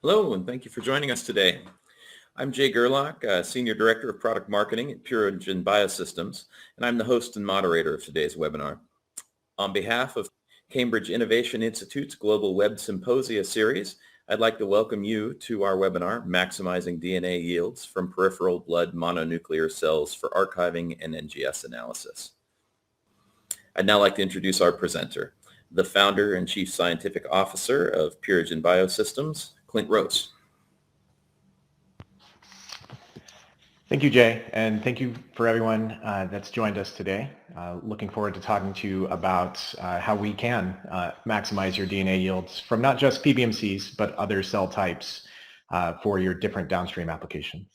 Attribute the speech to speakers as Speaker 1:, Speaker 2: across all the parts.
Speaker 1: Hello, and thank you for joining us today. I'm Jay Gerlach, Senior Director of Product Marketing at Purigen Biosystems, and I'm the host and moderator of today's webinar. On behalf of Cambridge Innovation Institute's Global Web Symposia series, I'd like to welcome you to our webinar, Maximizing DNA Yields from Peripheral Blood Mononuclear Cells for Archiving and NGS Analysis. I'd now like to introduce our presenter, the founder and Chief Scientific Officer of Purigen Biosystems, Clint Rose.
Speaker 2: Thank you, Jay, and thank you for everyone that's joined us today. Looking forward to talking to you about how we can maximize your DNA yields from not just PBMCs, but other cell types for your different downstream applications.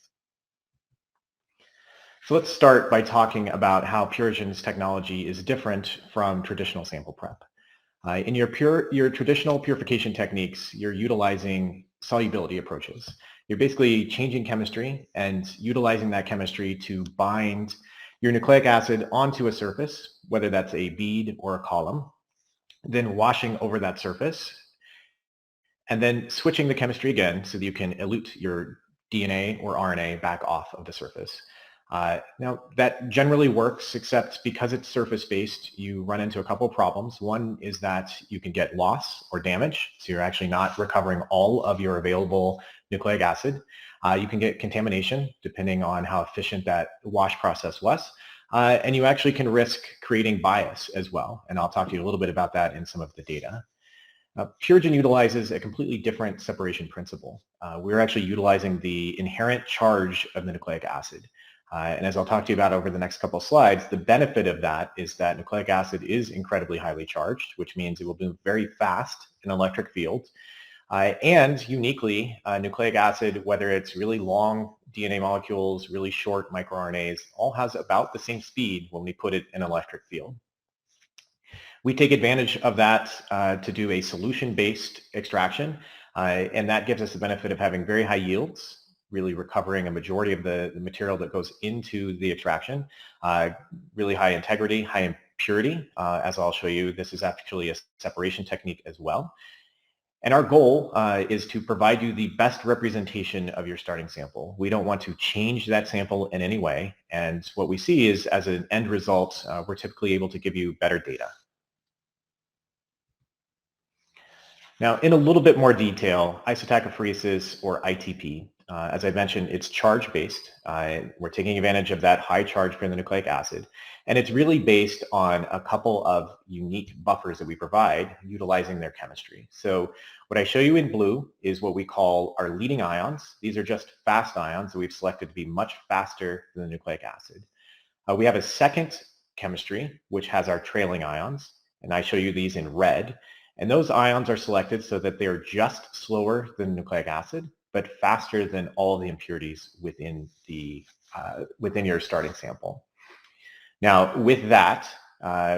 Speaker 2: So let's start by talking about how Purigen's technology is different from traditional sample prep. In your traditional purification techniques, you're utilizing solubility approaches. You're basically changing chemistry and utilizing that chemistry to bind your nucleic acid onto a surface, whether that's a bead or a column, then washing over that surface, and then switching the chemistry again so that you can elute your DNA or RNA back off of the surface. Now, that generally works, except because it's surface-based, you run into a couple of problems. One is that you can get loss or damage, so you're actually not recovering all of your available nucleic acid. You can get contamination, depending on how efficient that wash process was. And you actually can risk creating bias as well, and I'll talk to you a little bit about that in some of the data. Purigen utilizes a completely different separation principle. We're actually utilizing the inherent charge of the nucleic acid. And as I'll talk to you about over the next couple of slides, the benefit of that is that nucleic acid is incredibly highly charged, which means it will move very fast in an electric field. And uniquely, nucleic acid, whether it's really long DNA molecules, really short microRNAs, all has about the same speed when we put it in an electric field. We take advantage of that to do a solution-based extraction, and that gives us the benefit of having very high yields, really recovering a majority of the material that goes into the extraction, really high integrity, high impurity. As I'll show you, this is actually a separation technique as well. And our goal is to provide you the best representation of your starting sample. We don't want to change that sample in any way. And what we see is, as an end result, we're typically able to give you better data. Now, in a little bit more detail, isotachophoresis, or ITP, as I mentioned, it's charge-based. We're taking advantage of that high charge for the nucleic acid, and it's really based on a couple of unique buffers that we provide utilizing their chemistry. So what I show you in blue is what we call our leading ions. These are just fast ions that we've selected to be much faster than the nucleic acid. We have a second chemistry, which has our trailing ions, and I show you these in red. And those ions are selected so that they're just slower than nucleic acid, but faster than all the impurities within your starting sample. Now, with that,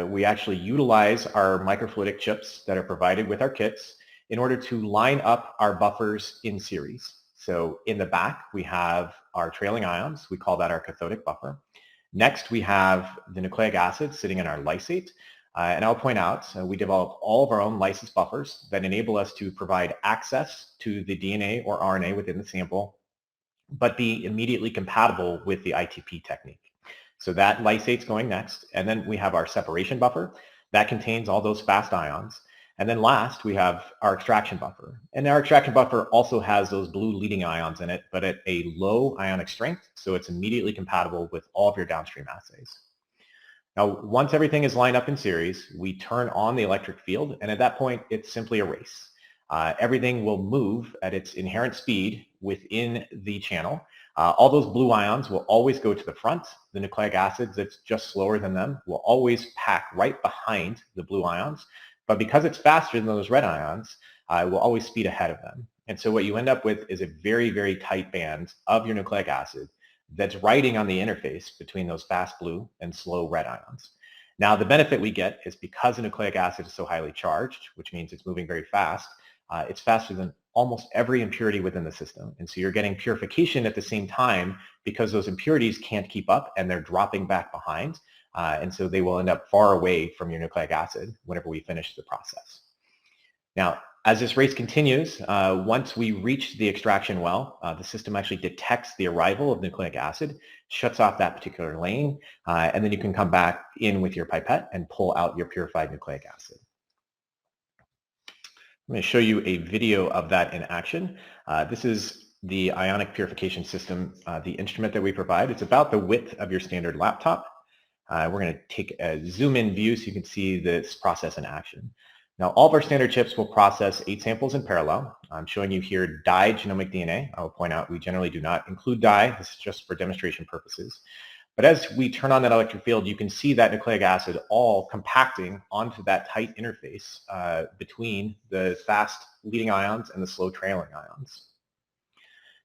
Speaker 2: we actually utilize our microfluidic chips that are provided with our kits in order to line up our buffers in series. So in the back, we have our trailing ions. We call that our cathodic buffer. Next, we have the nucleic acid sitting in our lysate. And I'll point out, we developed all of our own lysate buffers that enable us to provide access to the DNA or RNA within the sample, but be immediately compatible with the ITP technique. So that lysate's going next. And then we have our separation buffer that contains all those fast ions. And then last, we have our extraction buffer. And our extraction buffer also has those blue leading ions in it, but at a low ionic strength. So it's immediately compatible with all of your downstream assays. Now, once everything is lined up in series, we turn on the electric field, and at that point, it's simply a race. Everything will move at its inherent speed within the channel. All those blue ions will always go to the front. The nucleic acids that's just slower than them will always pack right behind the blue ions. But because it's faster than those red ions, we'll always speed ahead of them. And so what you end up with is a very, very tight band of your nucleic acid that's riding on the interface between those fast blue and slow red ions. Now, the benefit we get is because the nucleic acid is so highly charged, which means it's moving very fast, it's faster than almost every impurity within the system. And so you're getting purification at the same time because those impurities can't keep up and they're dropping back behind. And so they will end up far away from your nucleic acid whenever we finish the process. Now, As this race continues, once we reach the extraction well, the system actually detects the arrival of nucleic acid, shuts off that particular lane, and then you can come back in with your pipette and pull out your purified nucleic acid. I'm going to show you a video of that in action. This is the Ionic Purification System, the instrument that we provide. It's about the width of your standard laptop. We're going to take a zoom in view so you can see this process in action. Now, all of our standard chips will process 8 samples in parallel. I'm showing you here dyed genomic DNA. I will point out we generally do not include dye. This is just for demonstration purposes. But as we turn on that electric field, you can see that nucleic acid all compacting onto that tight interface between the fast leading ions and the slow trailing ions.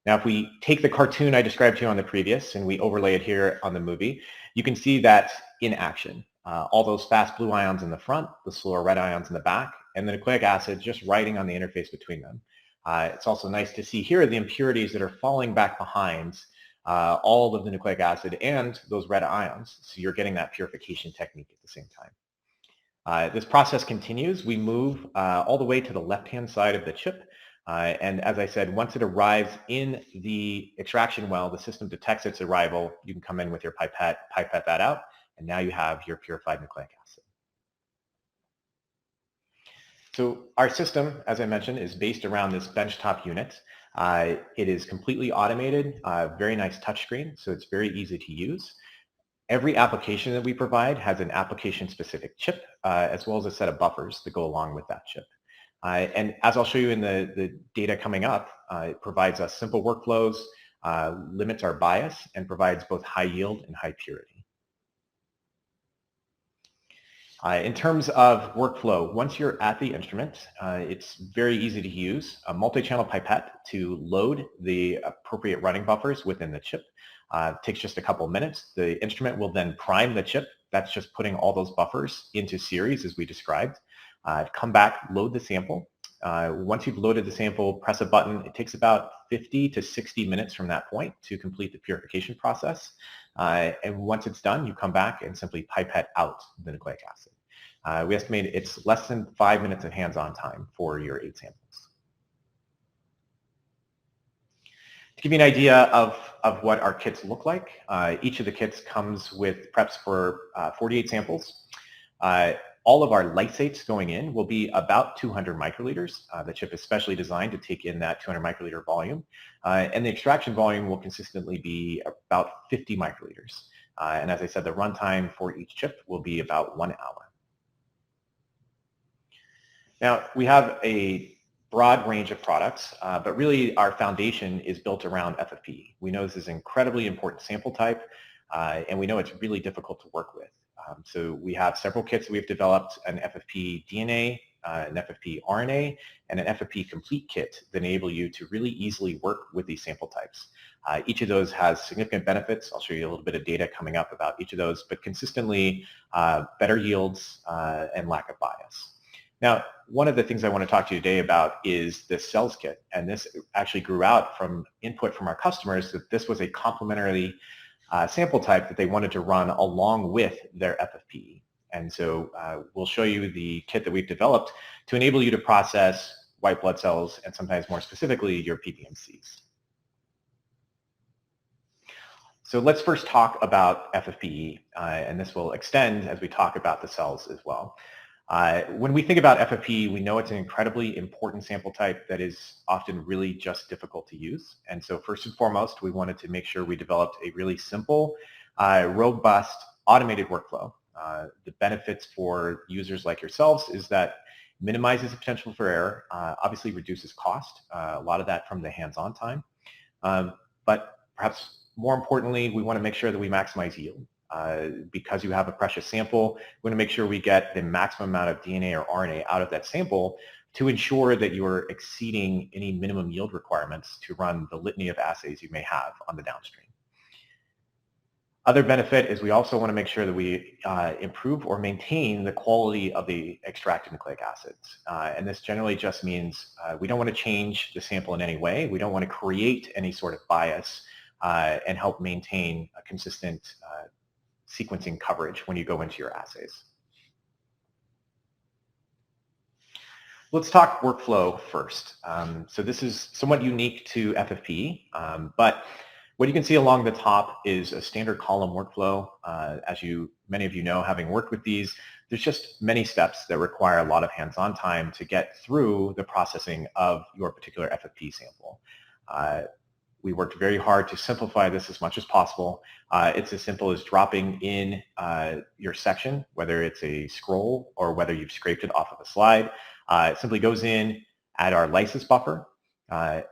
Speaker 2: Now, if we take the cartoon I described to you on the previous and we overlay it here on the movie, you can see that in action. All those fast blue ions in the front, the slower red ions in the back, and the nucleic acid just riding on the interface between them. It's also nice to see here the impurities that are falling back behind all of the nucleic acid and those red ions. So you're getting that purification technique at the same time. This process continues. We move all the way to the left-hand side of the chip. And as I said, once it arrives in the extraction well, the system detects its arrival. You can come in with your pipette that out, and now you have your purified nucleic acid. So our system, as I mentioned, is based around this benchtop unit. It is completely automated, very nice touchscreen, so it's very easy to use. Every application that we provide has an application-specific chip, as well as a set of buffers that go along with that chip. And as I'll show you in the data coming up, it provides us simple workflows, limits our bias, and provides both high yield and high purity. In terms of workflow, once you're at the instrument, it's very easy to use. A multi-channel pipette to load the appropriate running buffers within the chip. It takes just a couple minutes. The instrument will then prime the chip. That's just putting all those buffers into series as we described. Come back, load the sample. Once you've loaded the sample, press a button. It takes about 50 to 60 minutes from that point to complete the purification process. And once it's done, you come back and simply pipette out the nucleic acid. We estimate it's less than 5 minutes of hands-on time for your 8 samples. To give you an idea of what our kits look like, each of the kits comes with preps for 48 samples. All of our lysates going in will be about 200 microliters. The chip is specially designed to take in that 200 microliter volume. And the extraction volume will consistently be about 50 microliters. And as I said, the runtime for each chip will be about 1 hour. Now, we have a broad range of products, but really our foundation is built around FFPE. We know this is an incredibly important sample type, and we know it's really difficult to work with. So we have several kits that we've developed, an FFPE DNA, an FFPE RNA, and an FFPE Complete Kit that enable you to really easily work with these sample types. Each of those has significant benefits. I'll show you a little bit of data coming up about each of those, but consistently better yields and lack of bias. Now, one of the things I want to talk to you today about is the cells kit, and this actually grew out from input from our customers that this was a complementary sample type that they wanted to run along with their FFPE. And so we'll show you the kit that we've developed to enable you to process white blood cells and sometimes more specifically your PBMCs. So let's first talk about FFPE, and this will extend as we talk about the cells as well. When we think about FFPE, we know it's an incredibly important sample type that is often really just difficult to use. And so first and foremost, we wanted to make sure we developed a really simple, robust, automated workflow. The benefits for users like yourselves is that minimizes the potential for error, obviously reduces cost, a lot of that from the hands-on time. But perhaps more importantly, we want to make sure that we maximize yield. Because you have a precious sample, we want to make sure we get the maximum amount of DNA or RNA out of that sample to ensure that you are exceeding any minimum yield requirements to run the litany of assays you may have on the downstream. Other benefit is we also want to make sure that we improve or maintain the quality of the extracted nucleic acids. And this generally just means we don't want to change the sample in any way. We don't want to create any sort of bias and help maintain a consistent sequencing coverage when you go into your assays. Let's talk workflow first. So this is somewhat unique to FFPE, but what you can see along the top is a standard column workflow. As many of you know, having worked with these, there's just many steps that require a lot of hands-on time to get through the processing of your particular FFPE sample. We worked very hard to simplify this as much as possible. It's as simple as dropping in your section, whether it's a scroll or whether you've scraped it off of a slide. It simply goes in, add our lysis buffer.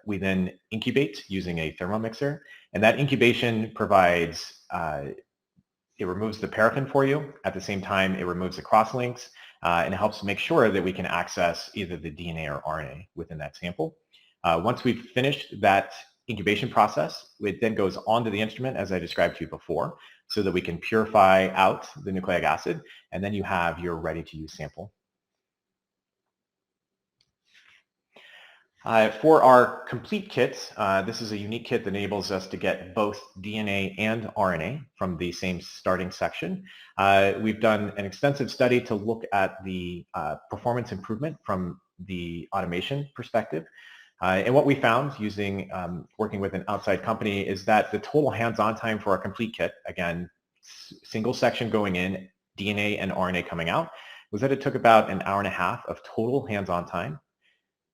Speaker 2: We then incubate using a thermomixer, and that incubation provides, it removes the paraffin for you. At the same time, it removes the crosslinks, and it helps make sure that we can access either the DNA or RNA within that sample. Once we've finished that incubation process, it then goes onto the instrument, as I described to you before, so that we can purify out the nucleic acid, and then you have your ready-to-use sample. For our complete kit, this is a unique kit that enables us to get both DNA and RNA from the same starting section. We've done an extensive study to look at the performance improvement from the automation perspective. And what we found using working with an outside company is that the total hands-on time for our complete kit, again, single section going in, DNA and RNA coming out, was that it took about an hour and a half of total hands-on time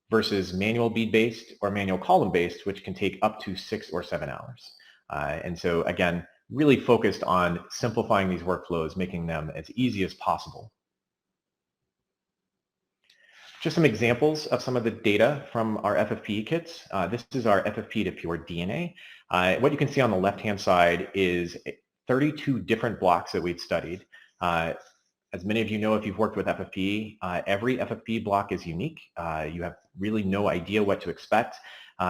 Speaker 2: versus manual bead-based or manual column-based, which can take up to 6 or 7 hours. And so again, really focused on simplifying these workflows, making them as easy as possible. Just some examples of some of the data from our FFPE kits. This is our FFPE to pure DNA. What you can see on the left-hand side is 32 different blocks that we've studied. As many of you know, if you've worked with FFPE, every FFPE block is unique. You have really no idea what to expect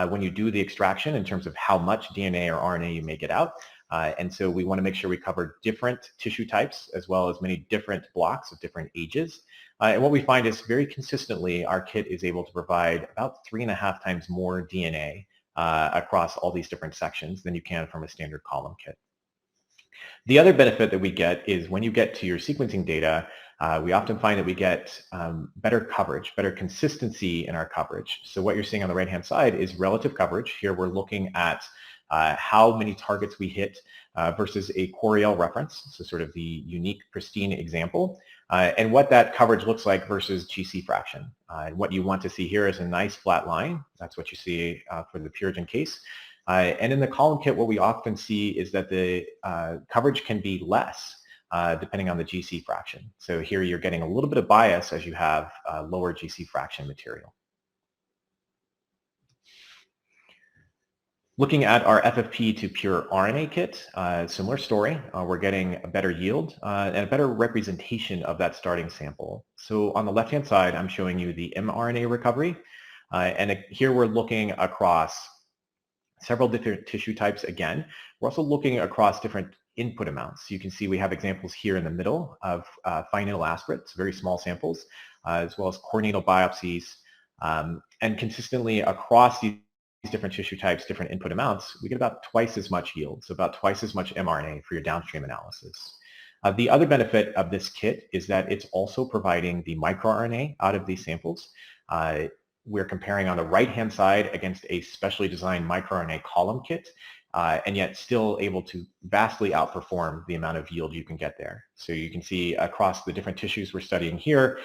Speaker 2: when you do the extraction in terms of how much DNA or RNA you may get out. And so we want to make sure we cover different tissue types as well as many different blocks of different ages. And what we find is very consistently our kit is able to provide about 3.5 times more DNA across all these different sections than you can from a standard column kit. The other benefit that we get is when you get to your sequencing data, we often find that we get better coverage, better consistency in our coverage. So what you're seeing on the right-hand side is relative coverage. Here we're looking at how many targets we hit versus a Querel reference, so sort of the unique, pristine example, and what that coverage looks like versus GC fraction. And what you want to see here is a nice flat line. That's what you see for the Purigen case. And in the column kit, what we often see is that the coverage can be less depending on the GC fraction. So here you're getting a little bit of bias as you have lower GC fraction material. Looking at our FFPE to pure RNA kit, similar story. We're getting a better yield and a better representation of that starting sample. So on the left-hand side, I'm showing you the mRNA recovery. And here we're looking across several different tissue types again. We're also looking across different input amounts. You can see we have examples here in the middle of fine needle aspirates, very small samples, as well as core needle biopsies. And consistently across these different tissue types, different input amounts, we get about twice as much yield, so about twice as much mRNA for your downstream analysis. The other benefit of this kit is that it's also providing the microRNA out of these samples. We're comparing on the right-hand side against a specially designed microRNA column kit, and yet still able to vastly outperform the amount of yield you can get there. So you can see across the different tissues we're studying here,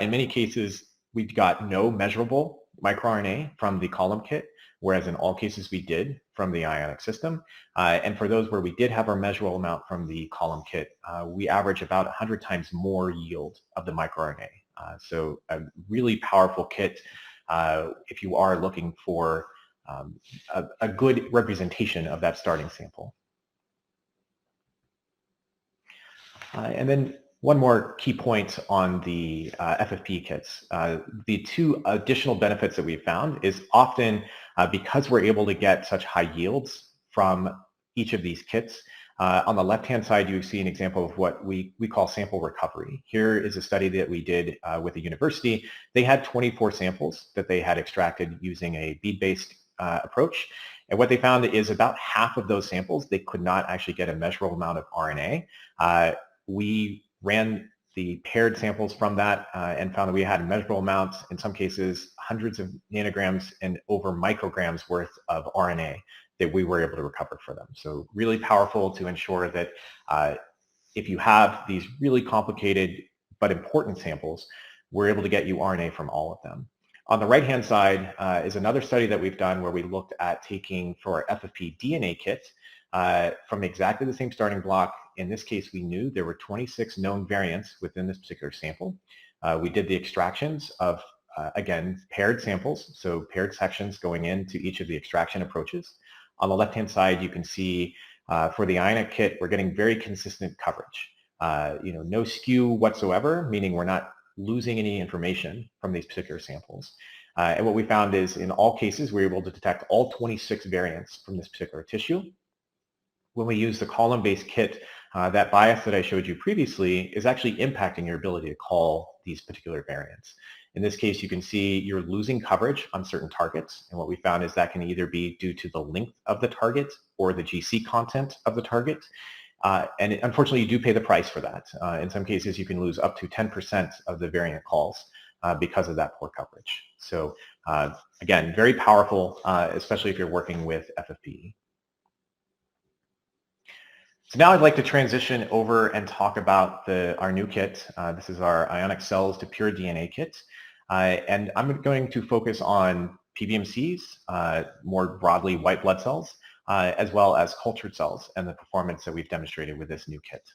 Speaker 2: in many cases, we've got no measurable microRNA from the column kit, whereas in all cases we did from the Ionic system. And for those where we did have our measurable amount from the column kit, we average about 100 times more yield of the microRNA. So a really powerful kit if you are looking for a good representation of that starting sample. And then one more key point on the FFPE kits. The two additional benefits that we've found is often because we're able to get such high yields from each of these kits, on the left-hand side, you see an example of what we call sample recovery. Here is a study that we did with a university. They had 24 samples that they had extracted using a bead-based approach. And what they found is about half of those samples, they could not actually get a measurable amount of RNA. We ran the paired samples from that and found that we had measurable amounts, in some cases hundreds of nanograms and over micrograms worth of RNA that we were able to recover for them. So really powerful to ensure that if you have these really complicated but important samples, we're able to get you RNA from all of them. On the right-hand side is another study that we've done where we looked at taking for our FFPE DNA kit from exactly the same starting block. In this case, we knew there were 26 known variants within this particular sample. We did the extractions of, again, paired samples, so paired sections going into each of the extraction approaches. On the left-hand side, you can see for the Ionic kit, we're getting very consistent coverage. No skew whatsoever, meaning we're not losing any information from these particular samples. And what we found is in all cases, we were able to detect all 26 variants from this particular tissue. When we use the column-based kit, that bias that I showed you previously is actually impacting your ability to call these particular variants. In this case, you can see you're losing coverage on certain targets. And what we found is that can either be due to the length of the target or the GC content of the target. And unfortunately, you do pay the price for that. In some cases, you can lose up to 10% of the variant calls because of that poor coverage. So again, very powerful, especially if you're working with FFPE. So now I'd like to transition over and talk about our new kit. This is our Ionic Cells to Pure DNA kit. And I'm going to focus on PBMCs, more broadly white blood cells, as well as cultured cells and the performance that we've demonstrated with this new kit.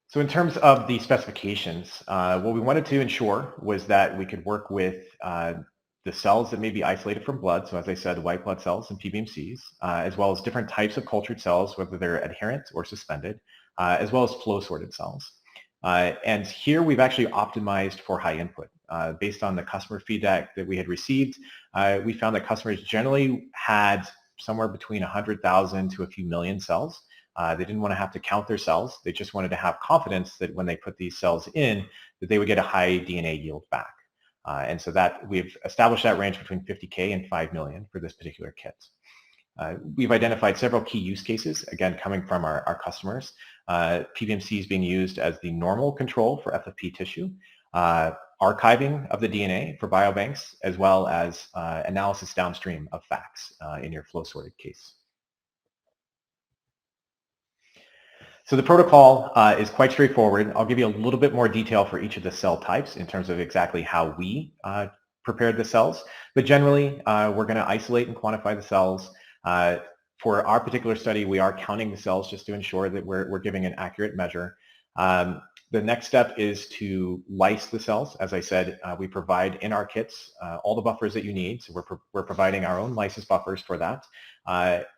Speaker 2: So in terms of the specifications, what we wanted to ensure was that we could work with the cells that may be isolated from blood, so as I said, white blood cells and PBMCs, as well as different types of cultured cells, whether they're adherent or suspended, as well as flow-sorted cells. And here we've actually optimized for high input. Based on the customer feedback that we had received, we found that customers generally had somewhere between 100,000 to a few million cells. They didn't want to have to count their cells. They just wanted to have confidence that when they put these cells in, that they would get a high DNA yield back. And so that we've established that range between 50K and 5 million for this particular kit. We've identified several key use cases, again, coming from our customers. PBMCs being used as the normal control for FFP tissue, archiving of the DNA for biobanks, as well as analysis downstream of facts in your flow-sorted case. So the protocol is quite straightforward. I'll give you a little bit more detail for each of the cell types in terms of exactly how we prepared the cells. But generally, we're going to isolate and quantify the cells. For our particular study, we are counting the cells just to ensure that we're giving an accurate measure. The next step is to lyse the cells. As I said, we provide in our kits all the buffers that you need. So we're providing our own lysis buffers for that.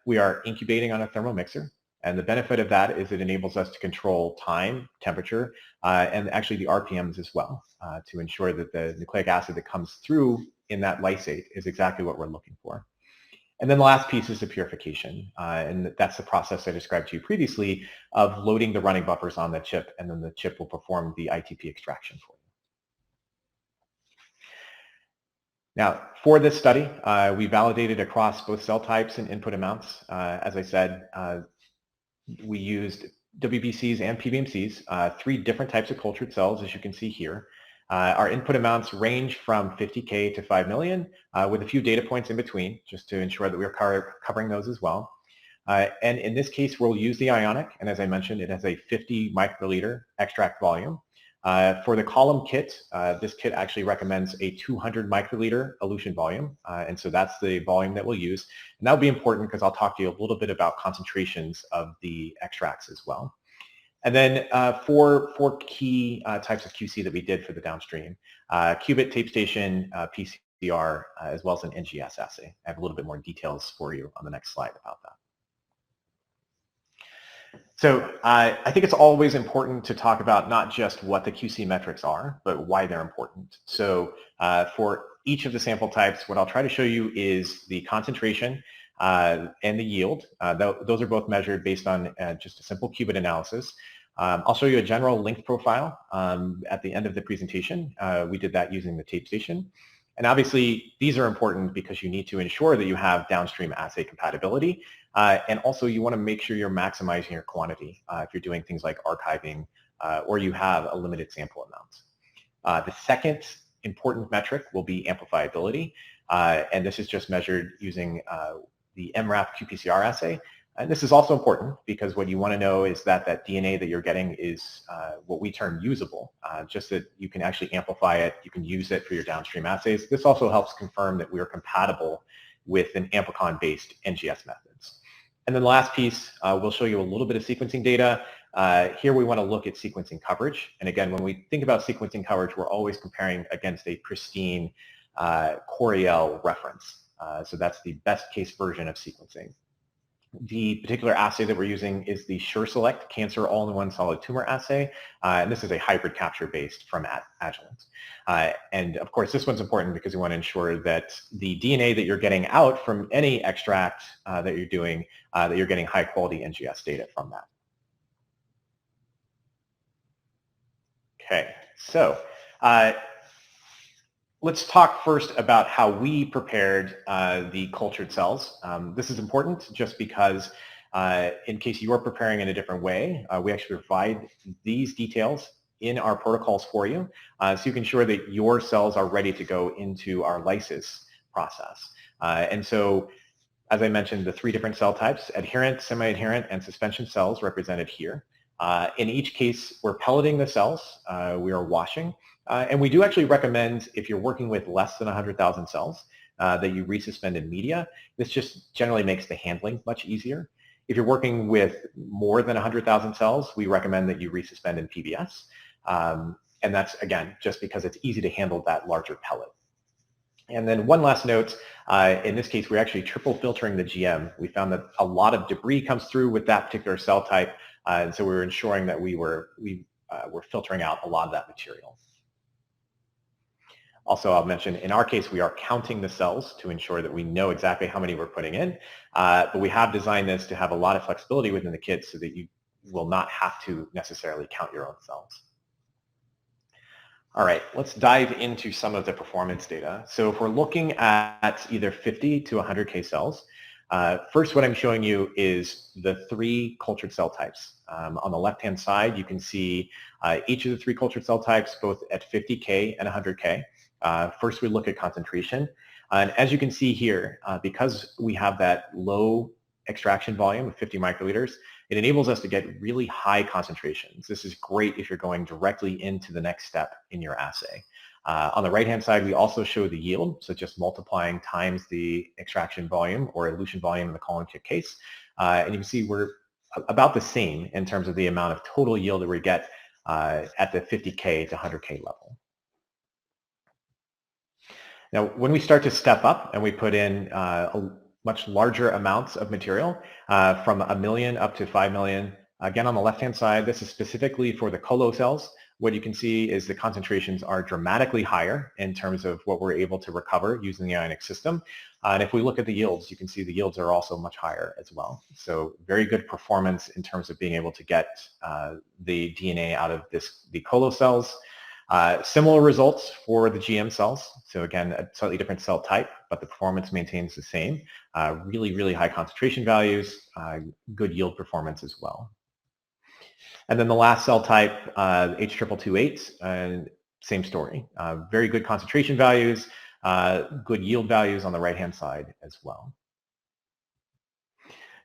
Speaker 2: We are incubating on a thermomixer. And the benefit of that is it enables us to control time, temperature, and actually the RPMs as well to ensure that the nucleic acid that comes through in that lysate is exactly what we're looking for. And then the last piece is the purification. And that's the process I described to you previously of loading the running buffers on the chip, and then the chip will perform the ITP extraction for you. Now, for this study, we validated across both cell types and input amounts. As I said, we used WBCs and PBMCs, 3 different types of cultured cells, as you can see here. Our input amounts range from 50K to 5 million, with a few data points in between, just to ensure that we're covering those as well. And in this case, we'll use the Ionic, and as I mentioned, it has a 50 microliter extract volume. For the column kit, this kit actually recommends a 200 microliter elution volume, and so that's the volume that we'll use. And that'll be important because I'll talk to you a little bit about concentrations of the extracts as well. And then four key types of QC that we did for the downstream, qubit, tape station, PCR, as well as an NGS assay. I have a little bit more details for you on the next slide about that. So I think it's always important to talk about not just what the QC metrics are, but why they're important. So for each of the sample types, what I'll try to show you is the concentration and the yield. Those are both measured based on just a simple qubit analysis. I'll show you a general length profile at the end of the presentation. We did that using the tape station. And obviously, these are important because you need to ensure that you have downstream assay compatibility. And also you want to make sure you're maximizing your quantity if you're doing things like archiving or you have a limited sample amount. The second important metric will be amplifiability, and this is just measured using the MRAP qPCR assay. And this is also important because what you want to know is that that DNA that you're getting is what we term usable, just that you can actually amplify it, you can use it for your downstream assays. This also helps confirm that we are compatible with an amplicon-based NGS methods. And then the last piece, we'll show you a little bit of sequencing data. Here we want to look at sequencing coverage. And again, when we think about sequencing coverage, we're always comparing against a pristine Coriell reference. So that's the best case version of sequencing. The particular assay that we're using is the SureSelect Cancer All-in-One Solid Tumor Assay, and this is a hybrid capture based from Agilent. And of course, this one's important because we want to ensure that the DNA that you're getting out from any extract that you're doing, that you're getting high quality NGS data from that. Okay, so let's talk first about how we prepared the cultured cells. This is important just because in case you are preparing in a different way, we actually provide these details in our protocols for you so you can ensure that your cells are ready to go into our lysis process. And so, as I mentioned, the three different cell types, adherent, semi-adherent, and suspension cells represented here. In each case, we're pelleting the cells, we are washing, and we do actually recommend, if you're working with less than 100,000 cells, that you resuspend in media. This just generally makes the handling much easier. If you're working with more than 100,000 cells, we recommend that you resuspend in PBS. And that's, again, just because it's easy to handle that larger pellet. And then one last note, in this case, we're actually triple filtering the GM. We found that a lot of debris comes through with that particular cell type, and so we were ensuring that we were filtering out a lot of that material. Also, I'll mention, in our case, we are counting the cells to ensure that we know exactly how many we're putting in, but we have designed this to have a lot of flexibility within the kit so that you will not have to necessarily count your own cells. All right, let's dive into some of the performance data. So if we're looking at either 50 to 100K cells, first what I'm showing you is the three cultured cell types. On the left-hand side, you can see each of the three cultured cell types, both at 50K and 100K. First, we look at concentration. And as you can see here, because we have that low extraction volume of 50 microliters, it enables us to get really high concentrations. This is great if you're going directly into the next step in your assay. On the right-hand side, we also show the yield, so just multiplying times the extraction volume or elution volume in the column kit case. And you can see we're about the same in terms of the amount of total yield that we get at the 50K to 100K level. Now, when we start to step up and we put in much larger amounts of material, from 1 million up to 5 million, again, on the left-hand side, this is specifically for the colo cells. What you can see is the concentrations are dramatically higher in terms of what we're able to recover using the Ionic system. And if we look at the yields, you can see the yields are also much higher as well. So very good performance in terms of being able to get the DNA out of the colo cells. Similar results for the GM cells. So again, a slightly different cell type, but the performance maintains the same. Really, really high concentration values, good yield performance as well. And then the last cell type, H2228, same story. Very good concentration values, good yield values on the right-hand side as well.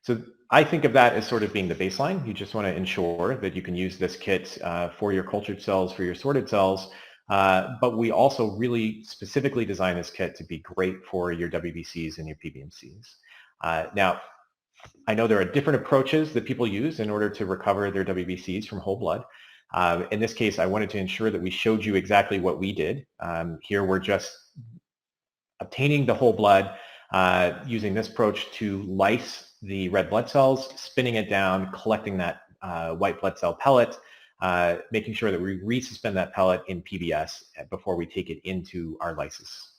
Speaker 2: So I think of that as sort of being the baseline. You just want to ensure that you can use this kit for your cultured cells, for your sorted cells, but we also really specifically designed this kit to be great for your WBCs and your PBMCs. Now, I know there are different approaches that people use in order to recover their WBCs from whole blood. In this case, I wanted to ensure that we showed you exactly what we did. Here we're just obtaining the whole blood using this approach to lyse the red blood cells, spinning it down, collecting that white blood cell pellet, making sure that we resuspend that pellet in PBS before we take it into our lysis.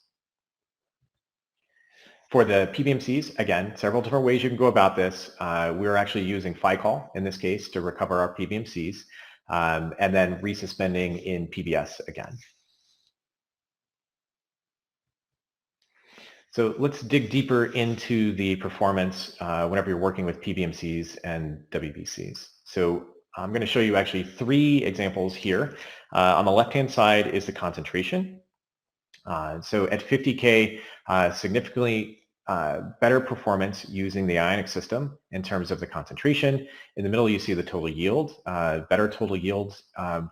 Speaker 2: For the PBMCs, again, several different ways you can go about this. We're actually using Phycol in this case to recover our PBMCs, and then resuspending in PBS again. So let's dig deeper into the performance whenever you're working with PBMCs and WBCs. So I'm going to show you actually 3 examples here. On the left-hand side is the concentration. So at 50K, significantly better performance using the Ionic system in terms of the concentration. In the middle, you see the total yield, better total yield,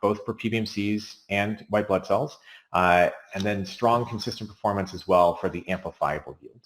Speaker 2: both for PBMCs and white blood cells, and then strong, consistent performance as well for the amplifiable yield.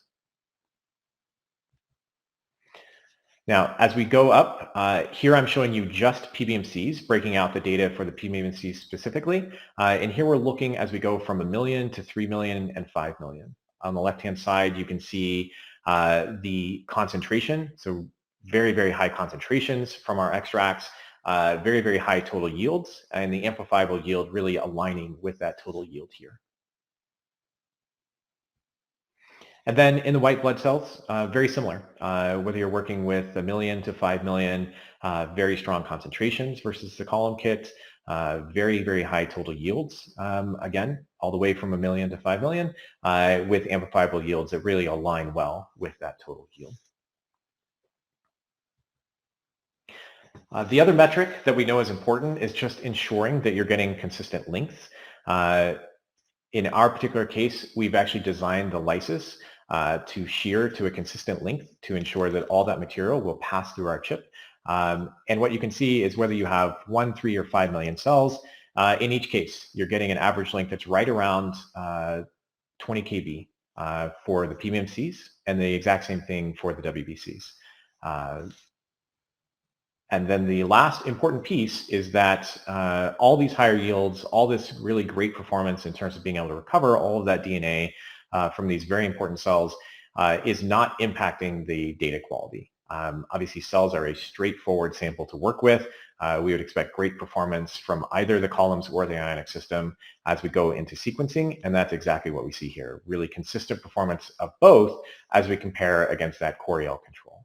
Speaker 2: Now, as we go up, here I'm showing you just PBMCs, breaking out the data for the PBMCs specifically. And here we're looking as we go from 1 million to 3 million and 5 million. On the left-hand side, you can see the concentration. So very, very high concentrations from our extracts, very, very high total yields, and the amplifiable yield really aligning with that total yield here. And then in the white blood cells, very similar. Whether you're working with 1 million to 5 million, very strong concentrations versus the column kit, very, very high total yields. Again, all the way from 1 million to 5 million, with amplifiable yields that really align well with that total yield. The other metric that we know is important is just ensuring that you're getting consistent lengths. In our particular case, we've actually designed the lysis to shear to a consistent length to ensure that all that material will pass through our chip. And what you can see is whether you have 1, 3, or 5 million cells, in each case, you're getting an average length that's right around 20 kb for the PBMCs, and the exact same thing for the WBCs. And then the last important piece is that all these higher yields, all this really great performance in terms of being able to recover all of that DNA from these very important cells is not impacting the data quality. Obviously, cells are a straightforward sample to work with. We would expect great performance from either the columns or the Ionic system as we go into sequencing, and that's exactly what we see here. Really consistent performance of both as we compare against that Coriell control.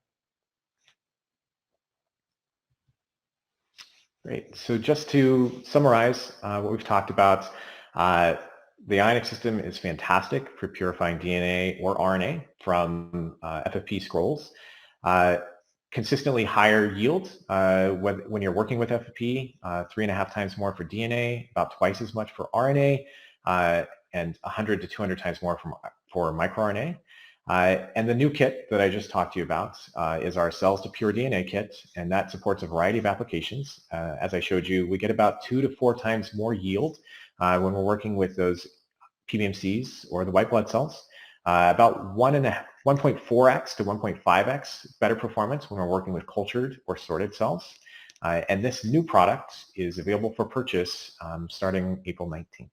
Speaker 2: Great. So just to summarize what we've talked about, the Ionic system is fantastic for purifying DNA or RNA from FFPE scrolls. Consistently higher yield when you're working with FFPE, 3.5 times more for DNA, about twice as much for RNA, and 100 to 200 times more for microRNA. And the new kit that I just talked to you about is our Cells to Pure DNA kit, and that supports a variety of applications. As I showed you, we get about 2 to 4 times more yield when we're working with those PBMCs or the white blood cells. About 1.4x to 1.5x better performance when we're working with cultured or sorted cells. And this new product is available for purchase starting April 19th.